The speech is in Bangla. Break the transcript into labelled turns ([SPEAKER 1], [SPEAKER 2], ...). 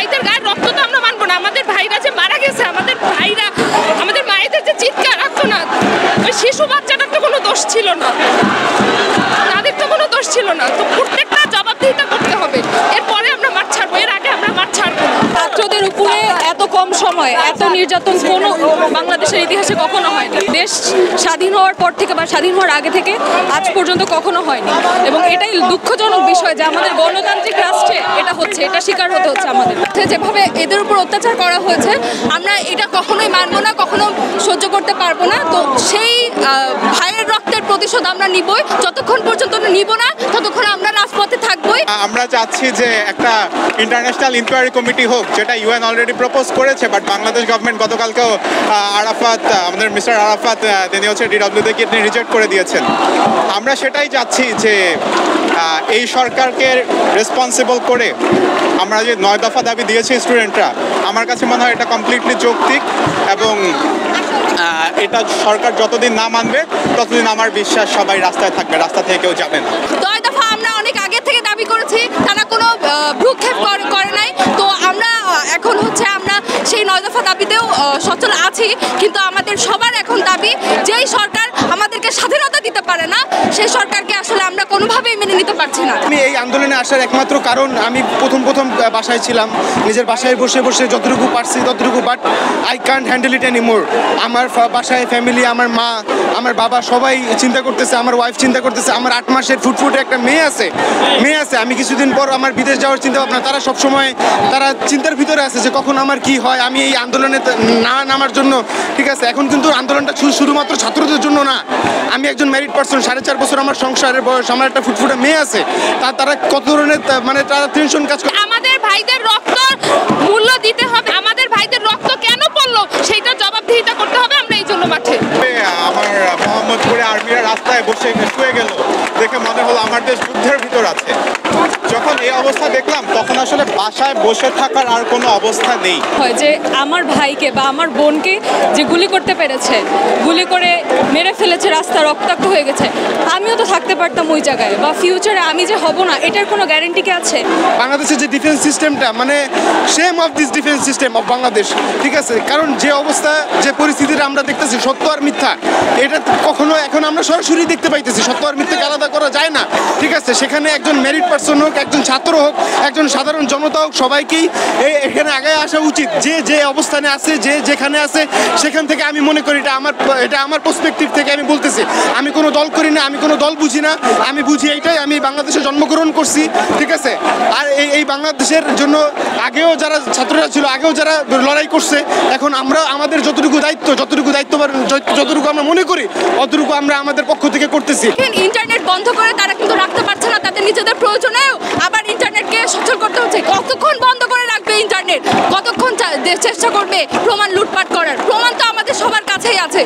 [SPEAKER 1] ভাইদের গায়ে রক্ত তো আমরা মানবো না। আমাদের ভাইরা যে মারা গেছে, আমাদের ভাইরা, আমাদের মায়েদের যে চিৎকার আর্তনাদ, ওই শিশু বাচ্চাটার তো কোনো দোষ ছিল না, তাদের তো কোনো দোষ ছিল না। তো প্রত্যেকটা জবাবদিহিতা করতে হবে। এরপরে আমরা মাঠ ছাড়বো, এর আগে আমরা মাঠ ছাড়বো না। ছাত্রদের উপরে এত কম সময় এত নির্যাতন কোনো বাংলাদেশের ইতিহাসে কখনো হয়নি। দেশ স্বাধীন হওয়ার পর থেকে বা স্বাধীন হওয়ার আগে থেকে আজ পর্যন্ত কখনো হয়নি, এবং এটাই দুঃখজনক বিষয় যে আমাদের গণতান্ত্রিক রাষ্ট্রে এটা হচ্ছে, এটা স্বীকার হতে হচ্ছে আমাদের। যেভাবে এদের উপর অত্যাচার করা হয়েছে আমরা এটা কখনোই মানবো না, কখনো সহ্য করতে পারবো না। তো সেই ভাইয়ের রক্তের প্রতিশোধ আমরা নিবই, যতক্ষণ পর্যন্ত নিব না ততক্ষণ আমরা রাজপথে থাকবোই।
[SPEAKER 2] আমরা চাচ্ছি যে একটা ইন্টারন্যাশনাল ইনকোয়ারি কমিটি হোক, যেটা ইউএন অলরেডি প্রপোজ করেছে, বাট বাংলাদেশ গভর্নমেন্ট গতকালকেও আরাফাত, আমাদের মিস্টার আরাফাত, তিনি হচ্ছে ডিডব্লিউতে কি রিজেক্ট করে দিয়েছেন। আমরা সেটাই চাচ্ছি যে এই সরকারকে রেসপন্সিবল করে আমরা যে 9 দফা দাবি দিয়েছি স্টুডেন্টরা, আমার কাছে মনে হয় এটা কমপ্লিটলি যৌক্তিক, এবং এটা সরকার যতদিন না মানবে ততদিন আমার বিশ্বাস সবাই রাস্তায় থাকবে, রাস্তা থেকে কেউ যাবে না।
[SPEAKER 1] 9 দফা আমরা অনেক আগে থেকে দাবি করেছি, তারা কোনো ভ্রুক্ষেপ করে নাই। তো আমরা এখন হচ্ছে আমরা সেই 9 দফা দাবিতেও সচল আছি, কিন্তু আমাদের সবার এখন দাবি, যেই সরকার আমাদেরকে স্বাধীনতা দিতে পারে না সেই সরকারকে আসলে আমরা কোনোভাবেই মেনে নিতে পারছি না।
[SPEAKER 3] আমি এই আন্দোলনে আসার একমাত্র কারণ, আমি প্রথম বাসায় ছিলাম, নিজের বাসায় বসে বসে যতটুকু পারছি ততটুকু, but I can't handle it anymore. আমার বাসায় ফ্যামিলি, আমার মা, আমার বাবা সবাই চিন্তা করতেছে, আমার ওয়াইফ চিন্তা করতেছে, আমার 8 মাসের ফুটফুটে একটা মেয়ে আছে। আমি কিছুদিন পর আমার বিদেশ যাওয়ার চিন্তা ভাবনা, তারা সবসময় তারা চিন্তার ভিতরে আছে যে কখন আমার কি হয়। আমি এই আন্দোলনে না নামার জন্য, ঠিক আছে, এখন কিন্তু আন্দোলনটা শুধুমাত্র ছাত্রদের জন্য না। আমি একজন ম্যারিড পার্সন, 4.5 বছর আমার সংসারের বয়স, আমার একটা ফুটফুটে মেয়ে আছে, তারা কত ধরনের মানে তারা টেনশন কাজ করে।
[SPEAKER 1] আমাদের ভাইদের রক্ত মূল্য দিতে হবে, আমাদের ভাইদের রক্ত কেন পড়লো সেইটা জবাবদিহিতা করতে হবে। আমরা এই জন্য মাঠে।
[SPEAKER 2] আমার মোহাম্মদপুরে আর্মিরা রাস্তায় বসে শুয়ে গেল দেখে মনে হলো আমার দেশ যুদ্ধের ভিতর আছে। যখন এই অবস্থা দেখলাম তখন আসলে বাসায় বসে থাকার আর কোনো অবস্থা নেই।
[SPEAKER 4] হয় যে আমার ভাইকে বা আমার বোনকে যে গুলি করতে পেরেছে, গুলি করে মেরে ফেলেছে, রাস্তা রক্তাক্ত হয়ে গেছে, আমিও তো থাকতে পারতাম ওই জায়গায়, বা ফিউচারে আমি যে হব না এটার কোনো গ্যারেন্টি কি আছে?
[SPEAKER 3] বাংলাদেশের যে ডিফেন্স সিস্টেমটা, মানে shame of this defence system of Bangladesh, ঠিক আছে। কারণ যে অবস্থা, যে পরিস্থিতিটা আমরা দেখতেছি, সত্য আর মিথ্যা, এটা কখনো এখন আমরা সরাসরি দেখতে পাইতেছি। সত্য আর মিথ্যাকে আলাদা করা যায় না, ঠিক আছে। সেখানে একজন ম্যারিড পার্সন হোক, একজন ছাত্র হোক, একজন সাধারণ জনতা হোক, সবাইকেই এখানে আগে আসা উচিত। যে অবস্থানে আছে, যেখানে আছে, সেখান থেকে আমি মনে করি এটা আমার পার্সপেক্টিভ থেকে আমি বলতেছি। আমি কোনো দল করি না, আমি কোনো দল বুঝি না, আমি বুঝি এইটাই, আমি বাংলাদেশে জন্মগ্রহণ করছি, ঠিক আছে। আর এই বাংলাদেশের জন্য আগেও যারা ছাত্ররা ছিল, আগেও যারা লড়াই করছে, এখন আমরা আমাদের যতটুকু যতটুকু আমরা মনে করি অতটুকু আমরা আমাদের পক্ষ থেকে করতেছি।
[SPEAKER 1] ইন্টারনেট বন্ধ করে তারা কিন্তু রাখতে পারছে না, তাদের নিজেদের প্রয়োজনেও আবার ইন্টারনেটকে সচল করতে হচ্ছে। কতক্ষণ বন্ধ করে রাখবে ইন্টারনেট? কতক্ষণ চেষ্টা করবে প্রমাণ লুটপাট করার? প্রমাণ তো আমাদের সবার কাছেই আছে।